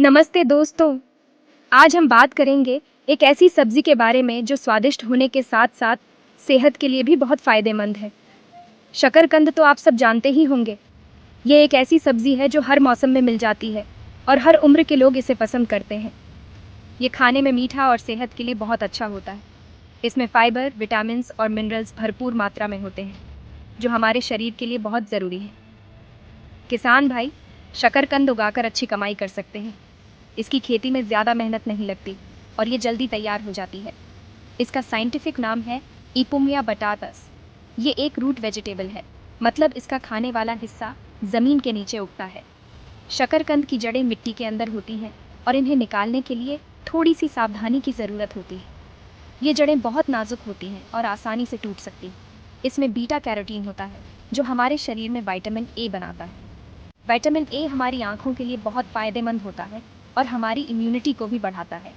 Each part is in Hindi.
नमस्ते दोस्तों। आज हम बात करेंगे एक ऐसी सब्जी के बारे में जो स्वादिष्ट होने के साथ साथ सेहत के लिए भी बहुत फायदेमंद है। शकरकंद तो आप सब जानते ही होंगे। ये एक ऐसी सब्जी है जो हर मौसम में मिल जाती है और हर उम्र के लोग इसे पसंद करते हैं। ये खाने में मीठा और सेहत के लिए बहुत अच्छा होता है। इसमें फाइबर, विटामिन्स और मिनरल्स भरपूर मात्रा में होते हैं जो हमारे शरीर के लिए बहुत ज़रूरी है। किसान भाई शकरकंद उगाकर अच्छी कमाई कर सकते हैं। इसकी खेती में ज़्यादा मेहनत नहीं लगती और ये जल्दी तैयार हो जाती है। इसका साइंटिफिक नाम है इपोमिया बटाटस। ये एक रूट वेजिटेबल है, मतलब इसका खाने वाला हिस्सा ज़मीन के नीचे उगता है। शकरकंद की जड़ें मिट्टी के अंदर होती हैं और इन्हें निकालने के लिए थोड़ी सी सावधानी की ज़रूरत होती है। ये जड़ें बहुत नाजुक होती हैं और आसानी से टूट सकती हैं। इसमें बीटा कैरोटीन होता है जो हमारे शरीर में विटामिन ए बनाता है। विटामिन ए हमारी आंखों के लिए बहुत फ़ायदेमंद होता है और हमारी इम्यूनिटी को भी बढ़ाता है।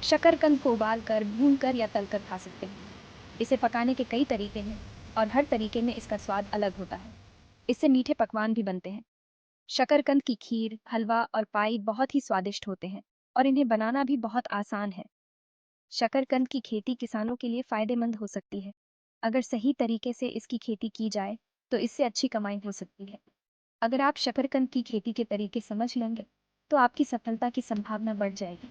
शकरकंद को उबालकर, भूनकर या तलकर खा सकते हैं। इसे पकाने के कई तरीके हैं और हर तरीके में इसका स्वाद अलग होता है। इससे मीठे पकवान भी बनते हैं। शकरकंद की खीर, हलवा और पाई बहुत ही स्वादिष्ट होते हैं और इन्हें बनाना भी बहुत आसान है। शकरकंद की खेती किसानों के लिए फायदेमंद हो सकती है। अगर सही तरीके से इसकी खेती की जाए तो इससे अच्छी कमाई हो सकती है। अगर आप शकरकंद की खेती के तरीके समझ लेंगे तो आपकी सफलता की संभावना बढ़ जाएगी।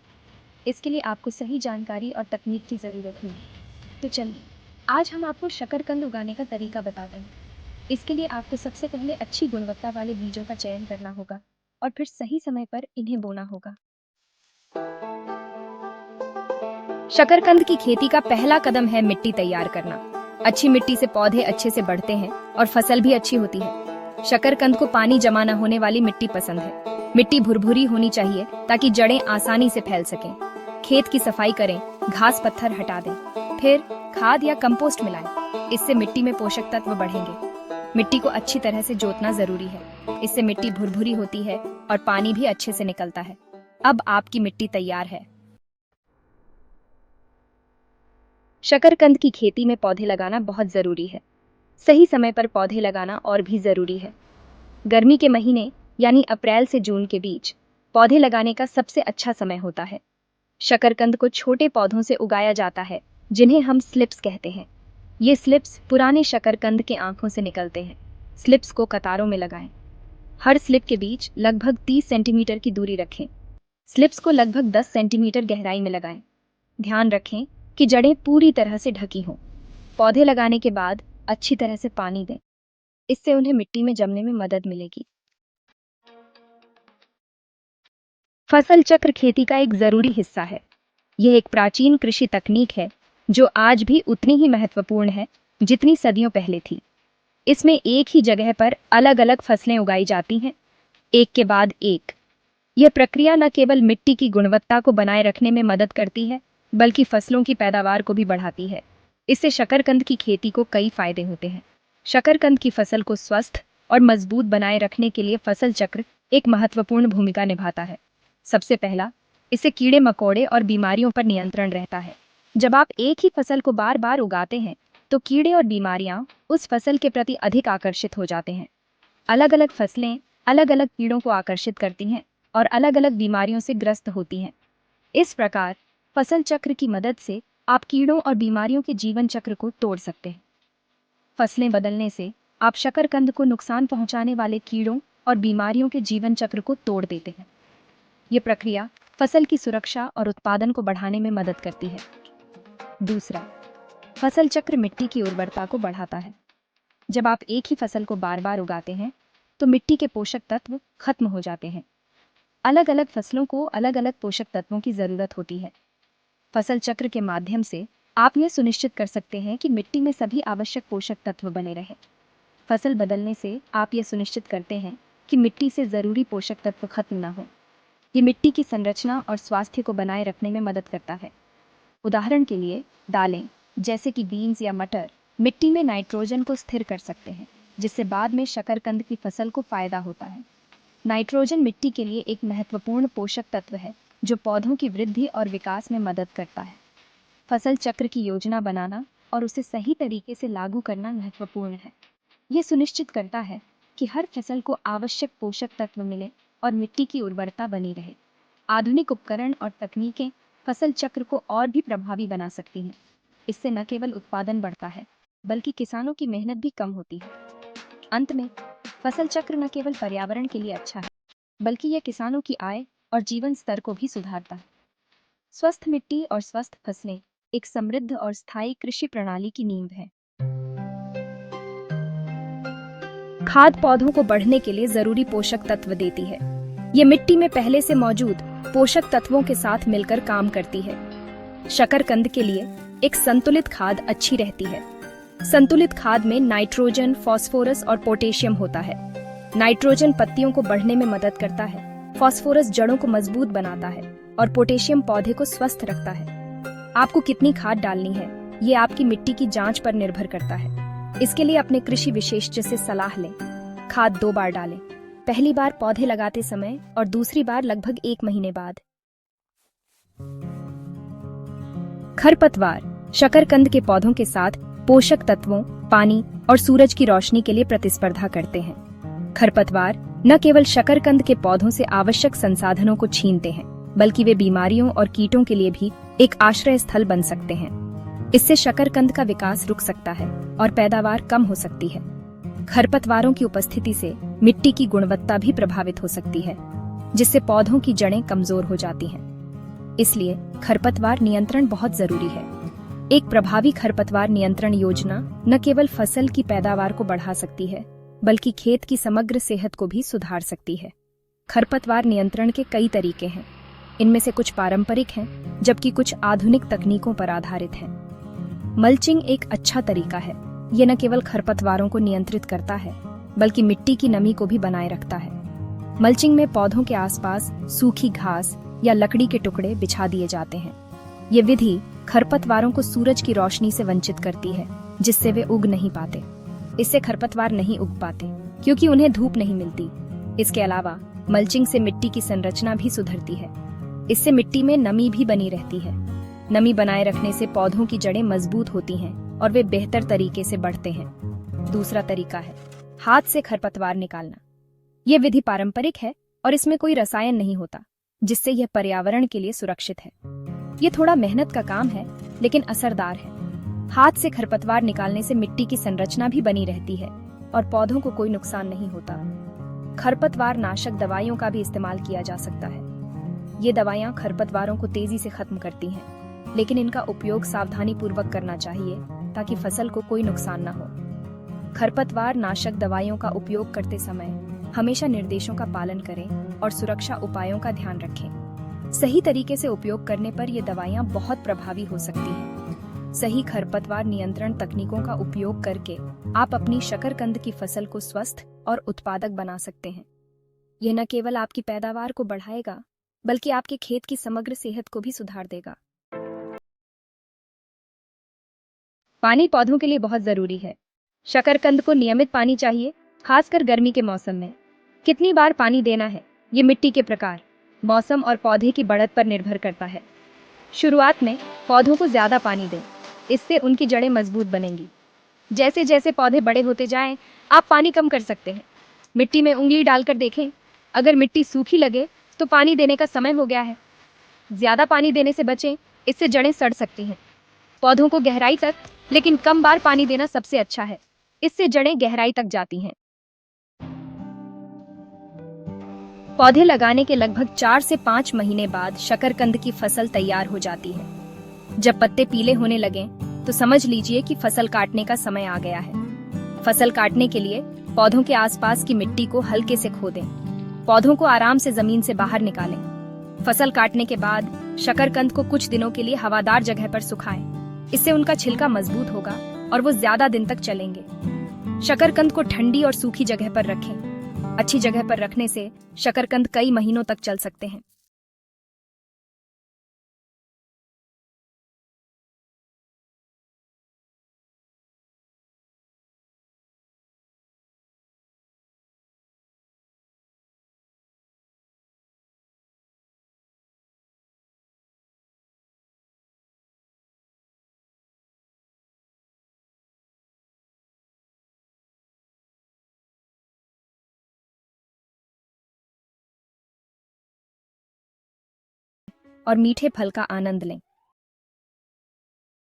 इसके लिए आपको सही जानकारी और तकनीक की ज़रूरत होगी। तो चलिए, आज हम आपको शकरकंद उगाने का तरीका बताते हैं। इसके लिए आपको सबसे पहले अच्छी गुणवत्ता वाले बीजों का चयन करना होगा और फिर सही समय पर इन्हें बोना होगा। शकरकंद की खेती का पहला कदम है मिट्टी तैयार करना। अच्छी मिट्टी से पौधे अच्छे से बढ़ते हैं और फसल भी अच्छी होती है। शकरकंद को पानी जमा न होने वाली मिट्टी पसंद है। मिट्टी भुरभुरी होनी चाहिए ताकि जड़ें आसानी से फैल सकें। खेत की सफाई करें, घास पत्थर हटा दें, फिर खाद या कंपोस्ट मिलाएं। इससे मिट्टी में पोषक तत्व बढ़ेंगे। मिट्टी को अच्छी तरह से जोतना जरूरी है। इससे मिट्टी भुरभुरी होती है और पानी भी अच्छे से निकलता है। अब आपकी मिट्टी तैयार है। शकरकंद की खेती में पौधे लगाना बहुत ज़रूरी है। सही समय पर पौधे लगाना और भी ज़रूरी है। गर्मी के महीने यानी अप्रैल से जून के बीच पौधे लगाने का सबसे अच्छा समय होता है। शकरकंद को छोटे पौधों से उगाया जाता है जिन्हें हम स्लिप्स कहते हैं। ये स्लिप्स पुराने शकरकंद के आंखों से निकलते हैं। स्लिप्स को कतारों में लगाएं। हर स्लिप के बीच लगभग 30 सेंटीमीटर की दूरी रखें। स्लिप्स को लगभग 10 सेंटीमीटर गहराई में लगाएं। ध्यान रखें कि जड़ें पूरी तरह से ढकी हों। पौधे लगाने के बाद अच्छी तरह से पानी दें। इससे उन्हें मिट्टी में जमने में मदद मिलेगी। फसल चक्र खेती का एक जरूरी हिस्सा है। यह एक प्राचीन कृषि तकनीक है जो आज भी उतनी ही महत्वपूर्ण है जितनी सदियों पहले थी। इसमें एक ही जगह पर अलग अलग फसलें उगाई जाती हैं, एक के बाद एक। यह प्रक्रिया न केवल मिट्टी की गुणवत्ता को बनाए रखने में मदद करती है, बल्कि फसलों की पैदावार को भी बढ़ाती है। इससे शकरकंद की खेती को कई फायदे होते हैं। शकरकंद की फसल को स्वस्थ और मजबूत बनाए रखने के लिए फसल चक्र एक महत्वपूर्ण भूमिका निभाता है। सबसे पहला, इससे कीड़े मकोड़े और बीमारियों पर नियंत्रण रहता है। जब आप एक ही फसल को बार बार उगाते हैं तो कीड़े और बीमारियां उस फसल के प्रति अधिक आकर्षित हो जाते हैं। अलग अलग फसलें अलग अलग कीड़ों को आकर्षित करती हैं और अलग अलग बीमारियों से ग्रस्त होती हैं। इस प्रकार फसल चक्र की मदद से आप कीड़ों और बीमारियों के जीवन चक्र को तोड़ सकते हैं। फसलें बदलने से आप शकरकंद को नुकसान पहुंचाने वाले कीड़ों और बीमारियों के जीवन चक्र को तोड़ देते हैं। ये प्रक्रिया फसल की सुरक्षा और उत्पादन को बढ़ाने में मदद करती है। दूसरा, फसल चक्र मिट्टी की उर्वरता को बढ़ाता है। जब आप एक ही फसल को बार बार उगाते हैं तो मिट्टी के पोषक तत्व खत्म हो जाते हैं। अलग अलग फसलों को अलग अलग पोषक तत्वों की जरूरत होती है। फसल चक्र के माध्यम से आप यह सुनिश्चित कर सकते हैं कि मिट्टी में सभी आवश्यक पोषक तत्व बने रहें। फसल बदलने से आप यह सुनिश्चित करते हैं कि मिट्टी से जरूरी पोषक तत्व खत्म न हो। ये मिट्टी की संरचना और स्वास्थ्य को बनाए रखने में मदद करता है। उदाहरण के लिए दालें जैसे कि बीन्स या मटर मिट्टी में नाइट्रोजन को स्थिर कर सकते हैं, जिससे बाद में शकरकंद की फसल को फायदा होता है। नाइट्रोजन मिट्टी के लिए एक महत्वपूर्ण पोषक तत्व है जो पौधों की वृद्धि और विकास में मदद करता है। फसल चक्र की योजना बनाना और उसे सही तरीके से लागू करना महत्वपूर्ण है। यह सुनिश्चित करता है कि हर फसल को आवश्यक पोषक तत्व मिले और मिट्टी की उर्वरता बनी रहे। आधुनिक उपकरण और तकनीकें फसल चक्र को और भी प्रभावी बना सकती हैं। इससे न केवल उत्पादन बढ़ता है, बल्कि किसानों की मेहनत भी कम होती है। अंत में, फसल चक्र न केवल पर्यावरण के लिए अच्छा है, बल्कि यह किसानों की आय और जीवन स्तर को भी सुधारता है। स्वस्थ मिट्टी और स्वस्थ फसलें एक समृद्ध और स्थायी कृषि प्रणाली की नींव है। खाद पौधों को बढ़ने के लिए जरूरी पोषक तत्व देती है। ये मिट्टी में पहले से मौजूद पोषक तत्वों के साथ मिलकर काम करती है। शकरकंद के लिए एक संतुलित खाद अच्छी रहती है। संतुलित खाद में नाइट्रोजन, फास्फोरस और पोटेशियम होता है। नाइट्रोजन पत्तियों को बढ़ने में मदद करता है, फास्फोरस जड़ों को मजबूत बनाता है और पोटेशियम पौधे को स्वस्थ रखता है। आपको कितनी खाद डालनी है, ये आपकी मिट्टी की जांच पर निर्भर करता है। इसके लिए अपने कृषि विशेषज्ञ से सलाह लें। खाद 2 बार डालें, पहली बार पौधे लगाते समय और दूसरी बार लगभग 1 महीने बाद। खरपतवार शकरकंद के पौधों के साथ पोषक तत्वों, पानी और सूरज की रोशनी के लिए प्रतिस्पर्धा करते हैं। खरपतवार न केवल शकरकंद के पौधों से आवश्यक संसाधनों को छीनते हैं, बल्कि वे बीमारियों और कीटों के लिए भी एक आश्रय स्थल बन सकते हैं। इससे शकरकंद का विकास रुक सकता है और पैदावार कम हो सकती है। खरपतवारों की उपस्थिति से मिट्टी की गुणवत्ता भी प्रभावित हो सकती है, जिससे पौधों की जड़ें कमजोर हो जाती हैं। इसलिए खरपतवार नियंत्रण बहुत जरूरी है। एक प्रभावी खरपतवार नियंत्रण योजना न केवल फसल की पैदावार को बढ़ा सकती है, बल्कि खेत की समग्र सेहत को भी सुधार सकती है। खरपतवार नियंत्रण के कई तरीके हैं। इनमें से कुछ पारंपरिक हैं, जबकि कुछ आधुनिक तकनीकों पर आधारित हैं। मल्चिंग एक अच्छा तरीका है। ये न केवल खरपतवारों को नियंत्रित करता है, बल्कि मिट्टी की नमी को भी बनाए रखता है। मल्चिंग में पौधों के आसपास सूखी घास या लकड़ी के टुकड़े बिछा दिए जाते हैं। ये विधि खरपतवारों को सूरज की रोशनी से वंचित करती है, जिससे वे उग नहीं पाते। इससे खरपतवार नहीं उग पाते, क्योंकि उन्हें धूप नहीं मिलती। इसके अलावा मल्चिंग से मिट्टी की संरचना भी सुधरती है। इससे मिट्टी में नमी भी बनी रहती है। नमी बनाए रखने से पौधों की जड़ें मजबूत होती हैं और वे बेहतर तरीके से बढ़ते हैं। दूसरा तरीका है हाथ से खरपतवार निकालना। ये विधि पारंपरिक है और इसमें कोई रसायन नहीं होता, जिससे यह पर्यावरण के लिए सुरक्षित है। ये थोड़ा मेहनत का काम है, लेकिन असरदार है। हाथ से खरपतवार निकालने से मिट्टी की संरचना भी बनी रहती है और पौधों को कोई नुकसान नहीं होता। खरपतवार नाशक दवाइयों का भी इस्तेमाल किया जा सकता है। ये दवाइयां खरपतवारों को तेजी से खत्म करती हैं, लेकिन इनका उपयोग सावधानी पूर्वक करना चाहिए ताकि फसल को कोई नुकसान न हो। खरपतवार नाशक दवाइयों का उपयोग करते समय हमेशा निर्देशों का पालन करें और सुरक्षा उपायों का ध्यान रखें। सही तरीके से उपयोग करने पर ये दवाइयां बहुत प्रभावी हो सकती हैं। सही खरपतवार नियंत्रण तकनीकों का उपयोग करके आप अपनी शकरकंद की फसल को स्वस्थ और उत्पादक बना सकते हैं। यह न केवल आपकी पैदावार को बढ़ाएगा, बल्कि आपके खेत की समग्र सेहत को भी सुधार देगा। पानी पौधों के लिए बहुत जरूरी है। शकरकंद को नियमित पानी चाहिए, खासकर गर्मी के मौसम में। कितनी बार पानी देना है, ये मिट्टी के प्रकार, मौसम और पौधे की बढ़त पर निर्भर करता है। शुरुआत में पौधों को ज्यादा पानी दें, इससे उनकी जड़ें मजबूत बनेंगी। जैसे जैसे पौधे बड़े होते जाएं, आप पानी कम कर सकते हैं। मिट्टी में उंगली डालकर देखें, अगर मिट्टी सूखी लगे तो पानी देने का समय हो गया है। ज्यादा पानी देने से बचें, इससे जड़ें सड़ सकती हैं। पौधों को गहराई तक लेकिन कम बार पानी देना सबसे अच्छा है, इससे जड़ें गहराई तक जाती हैं। पौधे लगाने के लगभग 4 से 5 महीने बाद शकरकंद की फसल तैयार हो जाती है। जब पत्ते पीले होने लगें, तो समझ लीजिए कि फसल काटने का समय आ गया है। फसल काटने के लिए पौधों के आसपास की मिट्टी को हल्के से खोदें। पौधों को आराम से जमीन से बाहर निकालें। फसल काटने के बाद शकरकंद को कुछ दिनों के लिए हवादार जगह पर सुखाएं। इससे उनका छिलका मजबूत होगा और वो ज्यादा दिन तक चलेंगे। शकरकंद को ठंडी और सूखी जगह पर रखें। अच्छी जगह पर रखने से शकरकंद कई महीनों तक चल सकते हैं। और मीठे फल का आनंद लें।